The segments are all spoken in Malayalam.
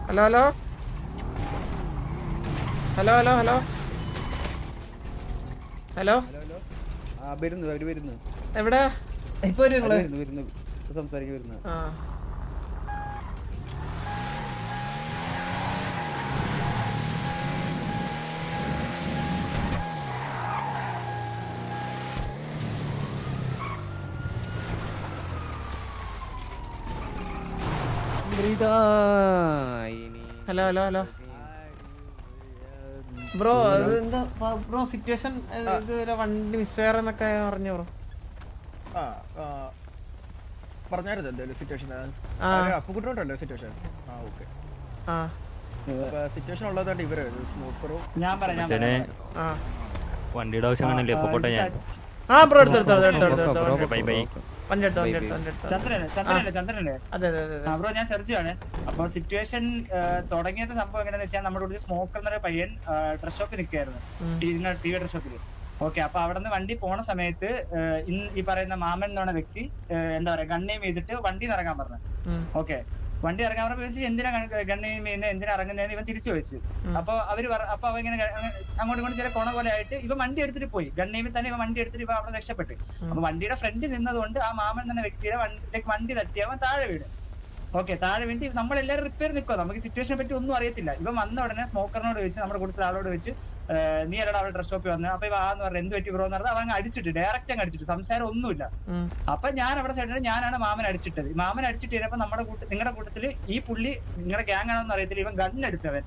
Hello hello hello hello hello hello എവിടെ ഇപ്പൊ ആ ഹലോ ഹലോ ഹലോ ബ്രോ എന്താ ബ്രോ സിറ്റുവേഷൻ ഇതുവരെ വണ്ടി മിസ്ഫയർ എന്നൊക്കെ പറഞ്ഞു ബ്രോ പറഞ്ഞായിരുന്നു എന്തായാലും സിറ്റുവേഷൻ അപ്പുകുട്ടോണ്ടല്ലോ സിറ്റുവേഷൻ സിറ്റുവേഷൻ ഉള്ളതായിട്ട് ഇവര് സ്മോക്കറും വണ്ടിയുടെ ആവശ്യം കാണില്ലേ എപ്പോ പോട്ടെ ഞാൻ ആ ബ്രോ എടുത്തോ ബൈ ബൈ ബ്രോ ഞാൻ സെർച്ച് ആണ്. അപ്പൊ സിറ്റുവേഷൻ തുടങ്ങിയത് സംഭവം എങ്ങനെയാന്ന് വെച്ചാൽ നമ്മുടെ കൂടെ സ്മോക്കർ എന്നൊരു പയ്യൻ ഡ്രസ് ഷോപ്പിൽ നിൽക്കായിരുന്നു, ടി വി ഡ്രസ് ഷോപ്പിൽ. ഓക്കെ, അപ്പൊ അവിടെ നിന്ന് വണ്ടി പോണ സമയത്ത് ഈ പറയുന്ന മാമൻ എന്ന് പറഞ്ഞ വ്യക്തി എന്താ പറയാ ഗണ്ണെയിം ചെയ്തിട്ട് വണ്ടി ഇറങ്ങാൻ പറഞ്ഞു. ഓക്കെ, വണ്ടി ഇറങ്ങാൻ പറഞ്ഞ എന്തിനാ ഗണ്ണെയിം ചെയ്യുന്നത്, എന്തിനാ ഇറങ്ങുന്നതെന്ന് ഇവൻ തിരിച്ചു വെച്ച്. അപ്പൊ അപ്പൊ അവ ഇങ്ങനെ അങ്ങോട്ടും ഇങ്ങോട്ടും ചില കൊണ പോലെ ആയിട്ട് ഇവ വണ്ടി എടുത്തിട്ട് പോയി. ഗണ്ണെയിമിൽ തന്നെ ഇവ വണ്ടി എടുത്തിട്ട് ഇവ അവിടെ രക്ഷപ്പെട്ട്. അപ്പൊ വണ്ടിയുടെ ഫ്രണ്ട് നിന്നതുകൊണ്ട് ആ മാമൻ എന്ന വ്യക്തിയുടെ വണ്ടി തട്ടി അവൻ താഴെ വീട്. ഓക്കെ, താഴെ വേണ്ടി നമ്മളെല്ലാവരും റിപ്പയർ നിൽക്കുക, നമുക്ക് സിറ്റുവേഷനെ പറ്റി ഒന്നും അറിയത്തില്ല. ഇവ വന്ന ഉടനെ സ്മോക്കറിനോട് വെച്ച് നമ്മുടെ കൂടുതൽ ആളോട് വെച്ച് നീ അല്ലടാ അവിടെ ഡ്രസ് ഷോപ്പിൽ വന്നത്, അപ്പൊ ആന്ന് പറഞ്ഞ എന്ത് പറ്റി ബ്രോ എന്ന് പറഞ്ഞാൽ അവൻ അടിച്ചിട്ട് ഡയറക്റ്റ് അങ്ങ് അടിച്ചിട്ട് സംസാരം ഒന്നുമില്ല. അപ്പൊ ഞാൻ അവിടെ സൈഡിൽ ഞാനാണ് മാമൻ അടിച്ചിട്ടത്. മാമൻ അടിച്ചിട്ട് കഴിഞ്ഞപ്പോ നിങ്ങളുടെ കൂട്ടത്തിൽ ഈ പുള്ളി നിങ്ങളുടെ ഗ്യാങ് ആണെന്ന് അറിയത്തില്ല, ഇവൻ ഗണ്ണെടുത്തവൻ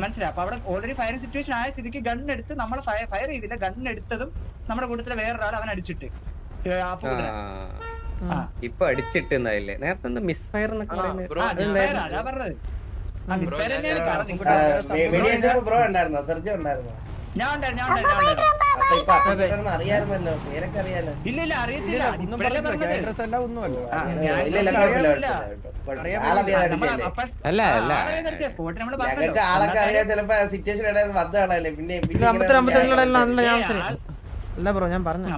മനസ്സിലായി. അപ്പൊ അവിടെ ഓൾറെഡി ഫയറിംഗ് സിറ്റുവേഷൻ ആയ സ്ഥിതിക്ക് ഗണ്ണെടുത്ത് നമ്മളെ ഫയർ ചെയ്തില്ല, ഗണ്ണെടുത്തതും നമ്മുടെ കൂട്ടത്തിലെ വേറൊരാൾ അവൻ അടിച്ചിട്ട് ഇപ്പൊ അടിച്ചിട്ടുണ്ടായില്ലേ നേരത്തെ മിസ് ഫയർ എന്നൊക്കെ അറിയാമല്ലോ, പേരൊക്കെ അറിയാലോ. ഇല്ല അറിയത്തില്ല, ആളൊക്കെ അറിയാൻ ചിലപ്പോ സിറ്റുവേഷൻ വന്നതാണല്ലേ. പിന്നെ അല്ല ബ്രോ ഞാൻ പറഞ്ഞു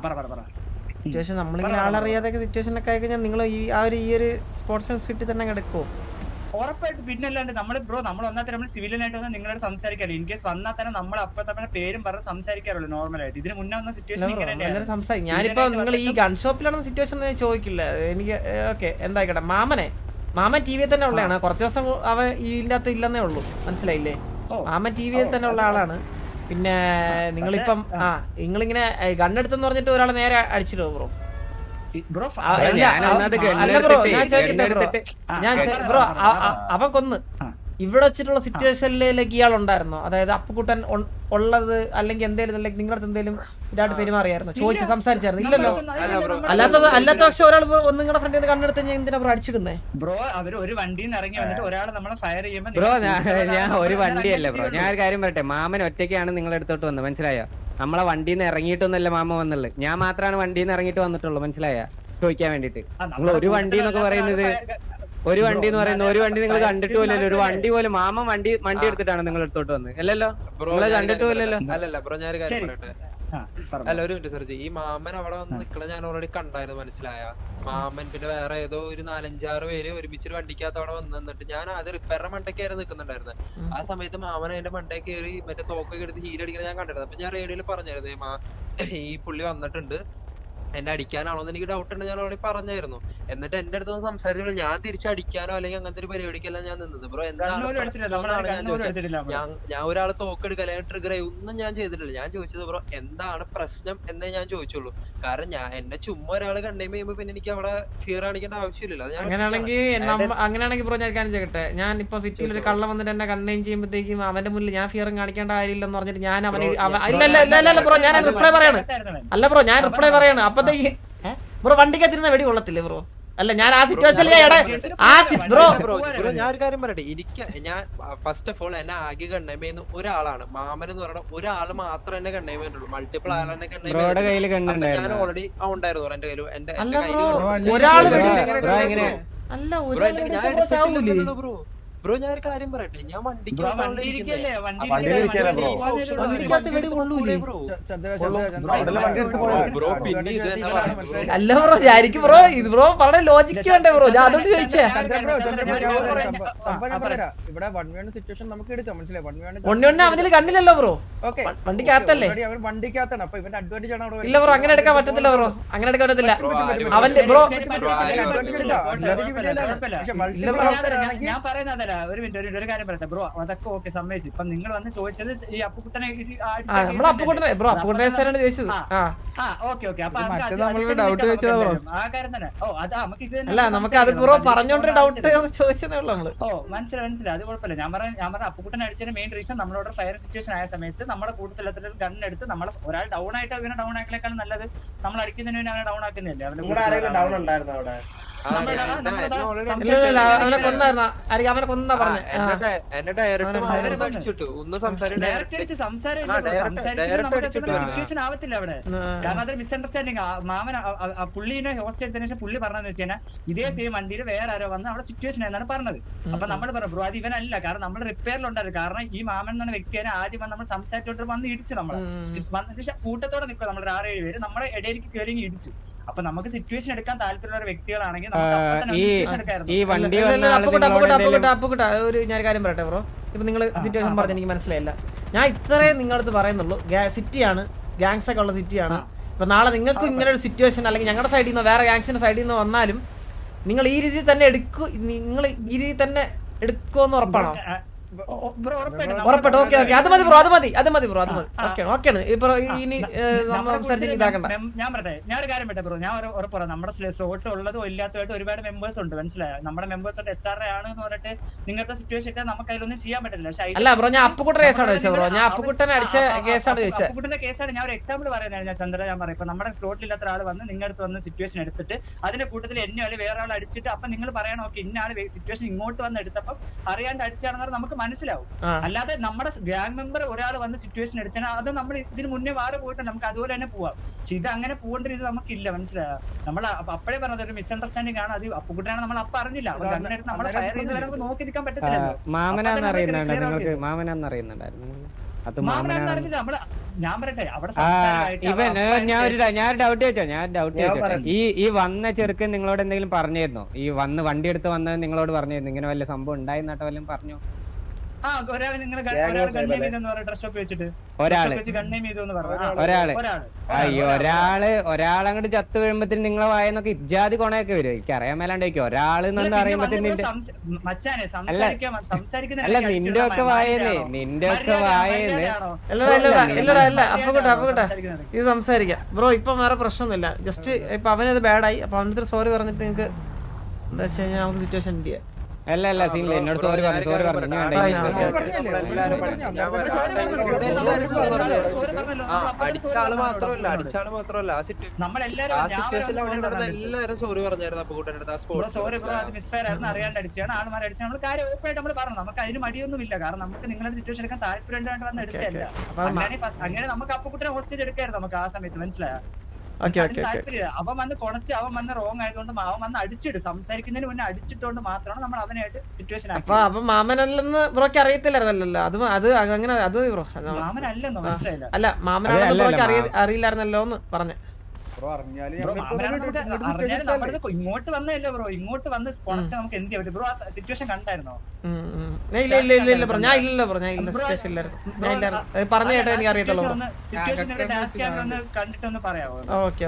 സിറ്റുവേഷൻ നമ്മളിങ്ങനെ ആളറിയാതെ സിറ്റുവേഷൻ ഒക്കെ ആയി കഴിഞ്ഞാൽ നിങ്ങൾ ഈ ഒരു സ്പോർട്സ്മാൻ സ്പിരിറ്റ് തന്നെ എടുക്കുമോ? ഉറപ്പായിട്ട്. പിന്നെ അല്ലാണ്ട് നമ്മൾ ബ്രോ നമ്മൾ ഒന്നാമത്തെ നമ്മൾ സിവിലിനായിട്ട് വന്നാൽ നിങ്ങളോട് സംസാരിക്കാറില്ല. ഇൻ കേസ് വന്നാൽ തന്നെ നമ്മൾ അപ്പൊ തന്നെ പേരും പറഞ്ഞ് സംസാരിക്കാറുള്ളൂ നോർമലായിട്ട്. ഇതിന് മുന്നേ വന്ന സിറ്റുവേഷൻ ഞാനിപ്പോ നിങ്ങൾ ഈ ഗൺ ഷോപ്പിലാണ് സിറ്റുവേഷൻ ചോദിക്കില്ല എനിക്ക്. ഓക്കെ, എന്തായിക്കട്ടെ. മാമൻ ടി വിയിൽ തന്നെ ഉള്ളതാണ്. കുറച്ച് ദിവസം അവൻ ഇതിൻ്റെ അകത്ത് ഇല്ലെന്നേ ഉള്ളൂ, മനസ്സിലായില്ലേ? മാമൻ ടി വിയിൽ തന്നെ ഉള്ള ആളാണ്. പിന്നെ നിങ്ങളിപ്പം നിങ്ങളിങ്ങനെ ഗണ്ണെടുത്തെന്ന് പറഞ്ഞിട്ട് ഒരാളെ നേരെ അടിച്ചിട്ടോ ബ്രോ? അല്ല ബ്രോ ഞാൻ ചോദിക്കട്ടെ ബ്രോ, അവൻ കൊന്ന് ഇവിടെ വെച്ചിട്ടുള്ള സിറ്റുവേഷനിലേക്ക് ഇയാൾ ഉണ്ടായിരുന്നോ? അതായത് അപ്പുക്കുട്ടൻ ഉള്ളത് അല്ലെങ്കിൽ എന്തെങ്കിലും നിങ്ങളുടെ എന്തെങ്കിലും ഇതായിട്ട് പെരുമാറിയായിരുന്നു, ചോദിച്ച് സംസാരിച്ചായിരുന്നു? ഇല്ലല്ലോ. അല്ലാത്ത പക്ഷെ ഒരാൾ നിങ്ങളുടെ ഫ്രണ്ടിൽ നിന്ന് കണ്ണെടുത്ത് ഞാൻ എന്തിനാ ബ്രോ അടിച്ചിടുന്നേ? ബ്രോ അവർ ഒരു വണ്ടിയിൽ നിന്ന് ഇറങ്ങി വന്നിട്ട് ഒരാൾ നമ്മളെ ഫയർ ചെയ്യുമ്പോൾ ബ്രോ ഞാൻ ഒരു വണ്ടിയല്ല ബ്രോ, ഞാൻ ഒരു കാര്യം പറയട്ടെ. മാമൻ ഒറ്റയ്ക്കാണ് നിങ്ങളുടെ അടുത്തോട്ട് വന്നത്, മനസ്സിലായോ? നമ്മളെ വണ്ടിയിൽ നിന്ന് ഇറങ്ങിയിട്ടൊന്നല്ല മാമ വന്നുള്ളത്, ഞാൻ മാത്രമാണ് വണ്ടിയിൽ നിന്ന് ഇറങ്ങിയിട്ട് വന്നിട്ടുള്ളൂ, മനസ്സിലായോ? ചോദിക്കാൻ വേണ്ടിട്ട്. നിങ്ങൾ ഒരു വണ്ടി എന്നൊക്കെ പറയുന്നത് ഒരു വണ്ടി നിങ്ങൾ കണ്ടിട്ട് പോലല്ലോ. ഒരു വണ്ടി പോലെ മാമൻ വണ്ടി എടുത്തിട്ടാണ് നിങ്ങൾ എടുത്തോട്ട് വന്നത് അല്ലല്ലോ? നിങ്ങളെ കണ്ടിട്ട് പോലല്ലോ. അല്ലല്ല ബ്രോ, ഞാൻ ഒരു കാര്യം പറയട്ടെ. അല്ല ഒരു മിനിറ്റ് സെർജി, ഈ മാമൻ അവിടെ വന്ന് നിക്കണ ഞാൻ ഓൾറെഡി കണ്ടായിരുന്നു, മനസ്സിലായ? മാമൻ പിന്നെ വേറെ ഏതോ ഒരു 4-5-6 പേര് ഒരുമിച്ചൊരു വണ്ടിക്കകത്ത് അവിടെ വന്ന് നിന്നിട്ട് ഞാൻ അത് റിപ്പയറിന്റെ മണ്ടയ്ക്കായിരുന്നു നിൽക്കുന്നുണ്ടായിരുന്നത്. ആ സമയത്ത് മാമൻ അതിന്റെ മണ്ടേ കയറി മറ്റേ തോക്കൊക്കെ എടുത്ത് ഹീലടിക്കണ ഞാൻ കണ്ടിരുന്നു. അപ്പൊ ഞാൻ റേഡിയോയിൽ പറഞ്ഞായിരുന്നു ഈ പുള്ളി വന്നിട്ടുണ്ട്, എന്നെ അടിക്കാനാണോന്ന് എനിക്ക് ഡൗട്ട് ഉണ്ട്, ഞാൻ അവിടെ പറഞ്ഞായിരുന്നു. എന്നിട്ട് എന്റെ അടുത്ത് സംസാരിച്ചപ്പോൾ ഞാൻ തിരിച്ചടിക്കാനോ അല്ലെങ്കിൽ അങ്ങനത്തെ ഒരു പരിപാടിക്കല്ല ഞാൻ നിന്നത്. ബ്രോ എന്താണ് ഞാൻ ഒരാളെ തോക്കെടുക്കുക അല്ലെങ്കിൽ ട്രിഗർ ഒന്നും ഞാൻ ചെയ്തിട്ടില്ല. ഞാൻ ചോദിച്ചത് ബ്രോ എന്താണ് പ്രശ്നം എന്നേ ഞാൻ ചോദിച്ചുള്ളൂ. കാരണം എന്നെ ചുമ്മാ ഒരാൾ കണ്ടെയ്ൻ ചെയ്യുമ്പോ പിന്നെ എനിക്ക് അവിടെ ഫിയർ കാണിക്കേണ്ട ആവശ്യമില്ലല്ലോ. അങ്ങനെയാണെങ്കിൽ ബ്രോ ഞാൻ കാര്യം ചെയ്യട്ടെ. ഞാൻ ഇപ്പൊ സിറ്റിയിൽ ഒരു കള്ളം വന്നിട്ട് എന്നെ കണ്ടെയ്ൻ ചെയ്യുമ്പോഴത്തേക്കും അവന്റെ മുന്നിൽ ഞാൻ ഫിയറും കാണിക്കേണ്ട കാര്യമില്ലെന്ന് പറഞ്ഞിട്ട് ഞാൻ അവന് ഇല്ല ബ്രോ ഞാൻ റിപ്ലൈ പറയാണ്. അല്ല ബ്രോ ഞാൻ റിപ്ലൈ പറയാണ്. അപ്പത്തേക്ക് ബ്രോ വണ്ടിക്കകത്തിരുന്ന വെടി കൊള്ളത്തില്ലേ ബ്രോ? അല്ല ഞാൻ ആ സിറ്റുവേഷനിൽ ബ്രോ ഞാൻ ഒരു കാര്യം പറയട്ടെ. ഞാൻ ഫസ്റ്റ് ഓഫ് ഓൾ എന്നെ ആകെ കണ്ടെയ്ൻ ചെയ്യുന്ന ഒരാളാണ് മാമൻ എന്ന് പറയുന്ന ഒരാള് മാത്രം എന്നെ കണ്ടെയ്ൻ ചെയ്യുന്നുള്ളൂ. മൾട്ടിപ്പിൾ ആളെന്നെ കണ്ടെയ്ൻ ഞാൻ ഓൾറെഡി ഉണ്ടായിരുന്നു എന്റെ കയ്യിൽ. ബ്രോ ഞാൻ ഒരു കാര്യം പറയട്ടെ, ഞാൻ വണ്ടിക്ക് ബ്രോ വന്നോണ്ട് വണ്ടി ഇരിക്കല്ലേ ഇരിക്കുന്നേ. വണ്ടിക്കകത്ത് വെടി കൊള്ളൂലേ? ബ്രോ പിന്നെ ഇത് തന്നെ പറഞ്ഞു. അല്ല ബ്രോ ഞാനിക്ക് ബ്രോ ഇത് ബ്രോ പറഞ്ഞ ലോജിക്ക് വേണ്ടേ ബ്രോ? ഞാൻ അതുകൊണ്ട് ചോദിച്ചേ. ഇവിടെ 1v1 സിറ്റുവേഷൻ നമുക്ക് എടുക്കാം, മനസ്സിലായി? 1v1 ഒണ്ണി അവനിൽ കണ്ണില്ലല്ലോ ബ്രോ. ഓക്കെ വണ്ടിക്കകത്തല്ലേ? അവൻ വണ്ടിക്കകത്താണ്, അപ്പൊ ഇവന്റെ അഡ്വാൻറ്റേജ് ആണ് അവിടെ. ഇല്ല ബ്രോ അങ്ങനെ എടുക്കാൻ പറ്റത്തില്ല ബ്രോ, അങ്ങനെ എടുക്കാൻ പറ്റത്തില്ല. അവന്റെ ബ്രോ ഞാൻ പറയുന്നതല്ല, ഒരു മിനിറ്റ് ഒരു കാര്യം പറയട്ടെ ബ്രോ. അതൊക്കെ ഓക്കെ സമ്മതിച്ചു. ഇപ്പൊ നിങ്ങൾ വന്ന് ചോദിച്ചത് ഈ അപ്പുക്കുട്ടനെ നമ്മളെ അപ്പുകുട്ടനെ ബ്രോ അപ്പുകുട്ടനെ സാറാണ് ചോദിച്ചത്. ഓക്കെ ആ കാര്യം തന്നെ. ഓ അതാ നമുക്ക് ഇത് അല്ല നമുക്ക് അത് ബ്രോ പറഞ്ഞോണ്ടൊരു ഡൗട്ട് ചോദിച്ചതേ ഉള്ളൂ നമ്മള്. ഓ മനസ്സിലായി, അത് കുഴപ്പമില്ല. ഞാൻ പറഞ്ഞ അപ്പുക്കുട്ടനെ അടിച്ചതിന് മെയിൻ റീസൺ നമ്മളോട് ഫയർ സിറ്റുവേഷൻ ആയ സമയത്ത് നമ്മുടെ കൂട്ടത്തിലത്തിൽ ഗൺ എടുത്ത് നമ്മൾ ഒരാൾ ഡൗൺ ആയിട്ട് അവനെ ഡൗൺ ആക്കിയേക്കാളും നല്ലത് നമ്മൾ അടിക്കുന്നതിന് വേണ്ടി അവനെ ഡൗൺ ആക്കുന്നില്ലേ? അവനെ അവനെ കൊന്നായിരുന്നു, അവനെ കൊന്നാ പറഞ്ഞേ. എന്നെ ഡയറക്റ്റ് അടിച്ചിട്ടു, ഒന്നും ഡയറക്റ്റ് അടിച്ച് സിറ്റുവേഷൻ ആവത്തില്ല അവിടെ. കാരണം അതൊരു മിസ്അണ്ടർസ്റ്റാൻഡിങ്. മാമൻ പുള്ളിനെ ഹോസ്റ്റ് എടുത്തതിന് ശേഷം പുള്ളി പറഞ്ഞതെന്ന് വെച്ച് കഴിഞ്ഞാൽ ഇതേ സെയിം വണ്ടിയിൽ വേറെ ആരോ വന്ന് അവിടെ സിറ്റുവേഷൻ എന്നാണ് പറഞ്ഞത്. അപ്പൊ നമ്മൾ പറഞ്ഞു ബ്രോ അത് ഇവനല്ല, കാരണം നമ്മൾ റിപ്പയറിലുണ്ടായിരുന്നു. കാരണം ഈ മാമൻ എന്ന വ്യക്തിയെ ആദ്യം നമ്മൾ സംസാരിച്ചോട്ട് വന്ന് ഇടിച്ച് നമ്മളെ കൂട്ടത്തോടെ നിൽക്കുക. നമ്മൾ 6-7 പേര് നമ്മുടെ ഇടയിലേക്ക് കയറി ഇടിച്ച്. അപ്പൊ നമുക്ക് സിറ്റുവേഷൻ എടുക്കാൻ താല്പര്യമുള്ള വ്യക്തികളാണെങ്കിൽ അപ്പുകുട്ട ഒരു ഞാൻ കാര്യം പറയട്ടെ ബ്രോ. ഇപ്പൊ നിങ്ങൾ സിറ്റുവേഷൻ പറഞ്ഞ എനിക്ക് മനസ്സിലായില്ല. ഞാൻ ഇത്രയും നിങ്ങളടുത്ത് പറയുന്നുള്ളൂ, സിറ്റിയാണ്, ഗാങ്സ് ഒക്കെ ഉള്ള സിറ്റിയാണ്. ഇപ്പൊ നാളെ നിങ്ങൾക്ക് ഇങ്ങനെ ഒരു സിറ്റുവേഷൻ അല്ലെങ്കിൽ ഞങ്ങളുടെ സൈഡിൽ നിന്ന് വേറെ ഗാങ്സിന്റെ സൈഡിൽ നിന്ന് വന്നാലും നിങ്ങൾ ഈ രീതിയിൽ തന്നെ നിങ്ങൾ ഈ രീതിയിൽ തന്നെ എടുക്കുമെന്ന് ഉറപ്പാണോ? ഉറപ്പായിട്ടും. ഓക്കെ അത് മതി ബ്രോ, അത് മതി ബ്രോ, അത് മതി. ഓക്കെയാണ് ഇപ്പൊ ഇനി ഇതാക്കണ്ട. ഞാൻ പറയട്ടെ, ഞാൻ ഒരു കാര്യം പറ്റേ ബ്രോ, ഞാൻ ഉറപ്പ് പറയാം. നമ്മുടെ സ്ലോട്ട് ഉള്ളതോ ഇല്ലാത്തതായിട്ട് ഒരുപാട് മെമ്പേഴ്സ് ഉണ്ട്, മനസ്സിലായോ? നമ്മുടെ മെമ്പേഴ്സ് SRA ആണെന്ന് പറഞ്ഞിട്ട് നിങ്ങൾക്ക് സിറ്റുവേഷൻ ഇട്ടാൽ നമുക്ക് അതിലൊന്നും ചെയ്യാൻ പറ്റില്ല. അല്ല ബ്രോ ഞാൻ അപ്പുകുട്ടനെ കേസാണ് ചോദിച്ചത് ബ്രോ, ഞാൻ അപ്പുകുട്ടനെ അടിച്ച കേസാണ് ചോദിച്ചത്. അപ്പുകുട്ടന്റെ കേസാണ്. ഞാൻ ഒരു എക്സാമ്പിൾ പറയുന്നത് ഞാൻ ചന്ദ്ര, ഞാൻ പറയാം. ഇപ്പൊ നമ്മുടെ സ്ലോട്ടിൽ ഇല്ലാത്ത ആൾ വന്ന് നിങ്ങളുടെ അടുത്ത് വന്ന് സിറ്റുവേഷൻ എടുത്തിട്ട് അതിന്റെ കൂട്ടത്തിൽ എന്നെ ആള് വേറെ ആൾ അടിച്ചിട്ട് അപ്പൊ നിങ്ങൾ പറയണം ഓക്കെ ഇന്ന ആള് സിറ്റുവേഷൻ ഇങ്ങോട്ട് വന്ന് എടുത്തപ്പം അറിയാണ്ട് അടിച്ചാണെന്ന് നമുക്ക് മനസ്സിലാവും. അല്ലാതെ നമ്മുടെ ഗ്യാങ് മെമ്പർ ഒരാൾ വന്ന് സിറ്റുവേഷൻ എടുത്താൽ അത് നമ്മൾ ഇതിന് മുന്നേ വേറെ പോയിട്ട് നമുക്ക് അതുപോലെ തന്നെ പോവാം. പക്ഷെ ഇത് അങ്ങനെ പോകേണ്ട ഇത് നമുക്കില്ല, മനസ്സിലായോ? നമ്മൾ അപ്പോഴേ പറഞ്ഞത് ഒരു മിസ്അണ്ടർസ്റ്റാൻഡിംഗ് ആണ്. അത് അപ്പുകുട്ടനാണ് നമ്മൾ അപ്പൊ അറിഞ്ഞില്ല. അപ്പൊ കണ്ണെടുത്ത് നമ്മളെ ഫയർ ചെയ്യുന്നവരെ നമുക്ക് നോക്കി നിൽക്കാൻ പറ്റത്തില്ലല്ലോ. മാമനാന്ന് അറിയുന്നുണ്ടായിരുന്നു. മാമനാന്നറിയില്ല നമ്മള്. ഞാൻ പറയട്ടെ അവിടെ ഞാൻ ഡൗട്ട് ചോദിച്ചോ, ഈ വന്ന ചെറുക്കൻ നിങ്ങളോട് എന്തെങ്കിലും പറഞ്ഞായിരുന്നോ? ഈ വണ്ടി എടുത്ത് വന്നത് നിങ്ങളോട് പറഞ്ഞായിരുന്നു ഇങ്ങനെ വല്ല സംഭവം ഉണ്ടായിന്നാട്ടോ വല്ലതും പറഞ്ഞോ? ഒരാള് അങ്ങോട്ട് ചത്തു വീഴുമ്പത്തിന് നിങ്ങളെ വായെന്നൊക്കെ ഇജാതി കൊണയൊക്കെ വരും. എനിക്ക് അറിയാൻ മേലാണ്ടേക്കും ഒരാള് എന്ന് പറയുമ്പത്തിന് അല്ല നിന്റെ ഒക്കെ വായല്ലേ ഇത് സംസാരിക്കാം ബ്രോ. ഇപ്പൊ വേറെ പ്രശ്നമൊന്നുമില്ല. ജസ്റ്റ് ഇപ്പൊ അവനത് ബാഡായി. അപ്പൊ അവനടുത്ത് സോറി പറഞ്ഞിട്ട് നിങ്ങക്ക് എന്താ വെച്ച് കഴിഞ്ഞാൽ നമുക്ക് സിറ്റുവേഷൻ ചെയ്യാം. അല്ല സീനില്ല, എന്നോട് സോറി പറഞ്ഞു. അടിച്ചാള് മാത്രമല്ല എല്ലാരും സോറി പറഞ്ഞായിരുന്നു. അറിയാണ്ട് അടിച്ചാണ് ആൾമാരെ അടിച്ചാൽ നമ്മൾ കാര്യം ഉറപ്പായിട്ട് നമ്മൾ പറഞ്ഞു. നമുക്ക് അതിന് മടിയൊന്നുമില്ല. കാരണം നമുക്ക് നിങ്ങളുടെ സിറ്റുവേഷൻ എടുക്കാൻ താല്പര്യം വന്ന് എടുത്തല്ല. അങ്ങനെ നമുക്ക് അപ്പുകുട്ടനെ ഹോസ്റ്റേജ് എടുക്കായിരുന്നു നമുക്ക് ആ സമയത്ത്, മനസ്സിലായോ? അവൻ വന്ന് കൊണച്ച് അവൻ വന്ന് റോങ് ആയതുകൊണ്ട് അവൻ വന്ന് അടിച്ചിട്ട് സംസാരിക്കുന്നതിന് മുന്നേ അടിച്ചിട്ടുകൊണ്ട് മാത്രമാണ് നമ്മൾ അവനായിട്ട് സിറ്റുവേഷൻ അപ്പൊ മാമനല്ലെന്ന് ബ്രോക്ക് അറിയത്തില്ലായിരുന്നല്ലോ. അത് അങ്ങനെ അത് ബ്രോ മാമനല്ലെന്നോ മനസ്സിലായില്ല. അല്ല മാമനാണെന്ന് ബ്രോക്ക് അറിയില്ലായിരുന്നല്ലോ എന്ന് പറഞ്ഞേ. ഇങ്ങോട്ട് വന്നല്ലോ ബ്രോ, ഇങ്ങോട്ട് വന്ന് കൊണച്ച് നമുക്ക് എന്ത് പറ്റും ബ്രോ? ആ സിറ്റുവേഷൻ കണ്ടായിരുന്നോ? ഇല്ല ബ്രോ, ഞാൻ ഇല്ല സിറ്റുവേഷൻ ഇല്ലായിരുന്നു. പറഞ്ഞ കേട്ടോ എനിക്ക് അറിയത്തുള്ളൂ. കണ്ടിട്ടൊന്ന് പറയാമോ? ഓക്കെ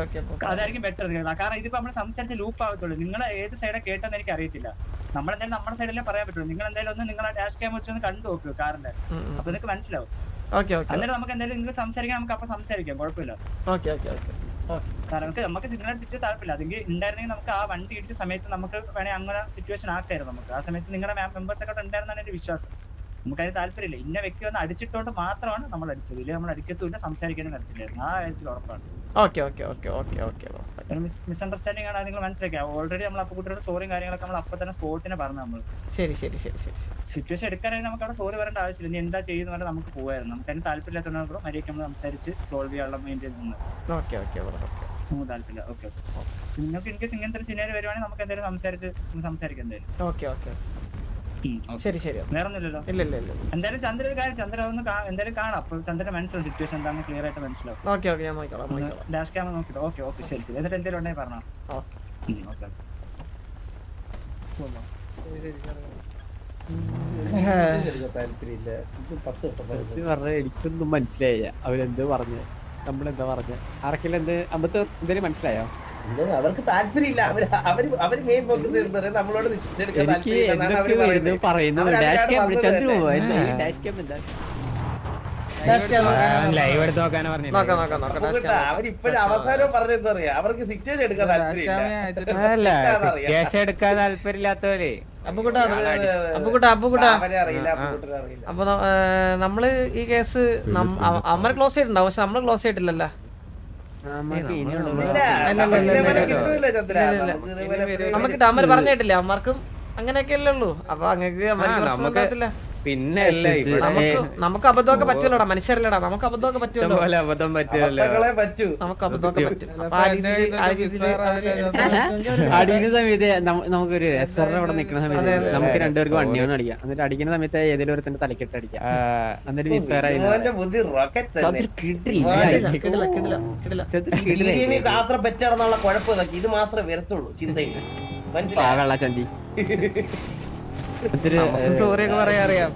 അതായിരിക്കും ബെറ്റർ. കാരണം ഇതിപ്പോ നമ്മൾ സംസാരിച്ച ലൂപ്പ് ആവത്തുള്ളൂ. നിങ്ങൾ ഏത് സൈഡാ കേട്ടെന്ന് എനിക്ക് അറിയത്തില്ല. നമ്മളെന്തായാലും നമ്മുടെ സൈഡിലേ പറയാൻ പറ്റുള്ളൂ. നിങ്ങൾ എന്തായാലും ഒന്ന് നിങ്ങളെ ഡാഷ് ക്യാം വെച്ചൊന്ന് കണ്ടു നോക്കൂ കാറിന്റെ, അപ്പൊ നിങ്ങൾക്ക് മനസ്സിലാവും. എന്നിട്ട് നമുക്ക് എന്തായാലും നിങ്ങൾ സംസാരിക്കാൻ നമുക്ക് അപ്പൊ സംസാരിക്കാം, കുഴപ്പമില്ല. കാരണം നമുക്ക് സിഗ്നൽ സിറ്റി താല്പര്യമില്ല. അതെങ്കിൽ ഉണ്ടായിരുന്നെങ്കിൽ നമുക്ക് ആ വണ്ടി ഇടിച്ച സമയത്ത് നമുക്ക് വേണേൽ അങ്ങനെ സിറ്റുവേഷൻ ആക്കായിരുന്നു. നമുക്ക് ആ സമയത്ത് നിങ്ങളുടെ മെമ്പേഴ്സ് ഒക്കെ ഉണ്ടായിരുന്നാണ് എന്റെ വിശ്വാസം. നമുക്കതിന് താല്പര്യമില്ല. ഇന്ന വ്യക്തി വന്ന് അടിച്ചിട്ടുകൊണ്ട് മാത്രമാണ് നമ്മൾ അടിച്ചത്. ഇല്ല നമ്മൾ അടിക്കത്തുമില്ല, സംസാരിക്കാനും പറ്റില്ലായിരുന്നു. ആ കാര്യത്തിൽ ഉറപ്പാണ്. മിസ്അണ്ടർസ്റ്റാൻഡിംഗ് ആണ്, നിങ്ങൾ മനസ്സിലാക്കുക. ഓൾറെഡി നമ്മൾ അപ്പൊ കുട്ടിയുടെ സോറിയും കാര്യങ്ങളൊക്കെ നമ്മൾ അപ്പൊ തന്നെ സ്പോട്ടിനെ പറഞ്ഞു. നമ്മൾ ശരി സിറ്റുവേഷൻ എടുക്കാനാണെങ്കിൽ നമുക്ക് അവിടെ സോറി പറയേണ്ട ആവശ്യമില്ല. ഇനി എന്താ ചെയ്യുന്ന പറഞ്ഞാൽ നമുക്ക് പോകായിരുന്നു. നമുക്ക് അതിന് താല്പര്യമില്ലാത്തതുകൊണ്ട് മര്യാദയ്ക്ക് നമ്മൾ സംസാരിച്ച് സോൾവ് ചെയ്യാനുള്ള മെയിൻറ്റെയിൻ നിന്ന് താല്പര്യമില്ല. ഓക്കെ നിങ്ങൾക്ക് ഇൻകേസ് ഇങ്ങനത്തെ ഒരു സിനാരി വരുവാണെങ്കിൽ നമുക്ക് എന്തായാലും സംസാരിക്കാം എന്തായാലും. ശരി ശരി വേറെ ഒന്നുമില്ലല്ലോ. ഇല്ല ഇല്ല ഇല്ല എന്തായാലും ചന്ദ്രൻ ഒരു കാര്യം, ചന്ദ്രൻ അതൊന്ന് എന്തായാലും കാണാം. അപ്പൊ ചന്ദ്രൻ മനസ്സിലാവും സിറ്റുവേഷൻ എന്താണെന്ന് ക്ലിയർ ആയിട്ട് മനസ്സിലാവും. ഓക്കെ ഓക്കെ ഞാൻ നോക്കിക്കോളാം ഡാഷ് ക്യാമറ നോക്കിട്ടോ. ഓക്കെ ഓക്കെ ശരി ശരി. എന്നിട്ട് എന്തെങ്കിലും ഉണ്ടെങ്കിൽ പറഞ്ഞോ. ഓക്കെ എനിക്കൊന്നും മനസ്സിലായില്ല അവരെന്ത് പറഞ്ഞു, നമ്മളെന്താ പറഞ്ഞ ആർക്കെങ്കിലും എന്തേലും മനസ്സിലായോ? അവർക്ക് താല്പര്യമില്ല. അവര് മെയിൻ നോക്കുന്നത് നമ്മളോട് എനിക്ക് പറയുന്നത് dash cam Chandru dash cam എന്താ ലൈവ് എടുത്ത് നോക്കാനാ പറഞ്ഞു. അവരിപ്പോഴും അവസാനം പറഞ്ഞെന്താ പറയാ, അവർക്ക് സിറ്റുവേഷൻ എടുക്കാൻ താല്പര്യമില്ല. അല്ല സിറ്റുവേഷൻ എടുക്കാൻ താല്പര്യമില്ലാത്തവര് അപ്പൊ നമ്മള് ഈ കേസ് അമ്മ ക്ലോസ് ചെയ്തിട്ടുണ്ടാവും, പക്ഷെ നമ്മള് ക്ലോസ് ചെയ്തിട്ടില്ലല്ലോ. നമുക്ക് അമ്മര് പറഞ്ഞിട്ടില്ല, അമ്മർക്കും അങ്ങനെയൊക്കെയല്ലേ ഉള്ളൂ. അപ്പൊ അങ്ങക്ക് അമ്മ പിന്നെ നമുക്ക് അബദ്ധമൊക്കെ പറ്റൂലടാ, മനുഷ്യരല്ലടാ, നമുക്ക് അബദ്ധമൊക്കെ പറ്റുമല്ലോ. അബദ്ധം പറ്റുമല്ലോ, നമുക്ക് അബദ്ധമൊക്കെ പറ്റും. അപ്പൊ അടിക്കുന്ന സമയത്ത് നമുക്കൊരു എസ്ആറിന് അവിടെ നിൽക്കുന്ന സമയത്ത് നമുക്ക് രണ്ടുപേർക്ക് വണ്ടിയാണ് അടിക്കാം. എന്നിട്ട് അടിക്കുന്ന സമയത്ത് ഏതെങ്കിലും ഒരുത്തിന്റെ തലക്കെട്ട് അടിക്കാം. എന്നിട്ട് മിസ്ഫയറായി പറ്റാണെന്നുള്ള കുഴപ്പം ഇത് മാത്രമേ വരത്തുള്ളൂ ചിന്തയിൽ. വെള്ളച്ചന്തി സോറിയൊക്കെ പറയാ അറിയാം.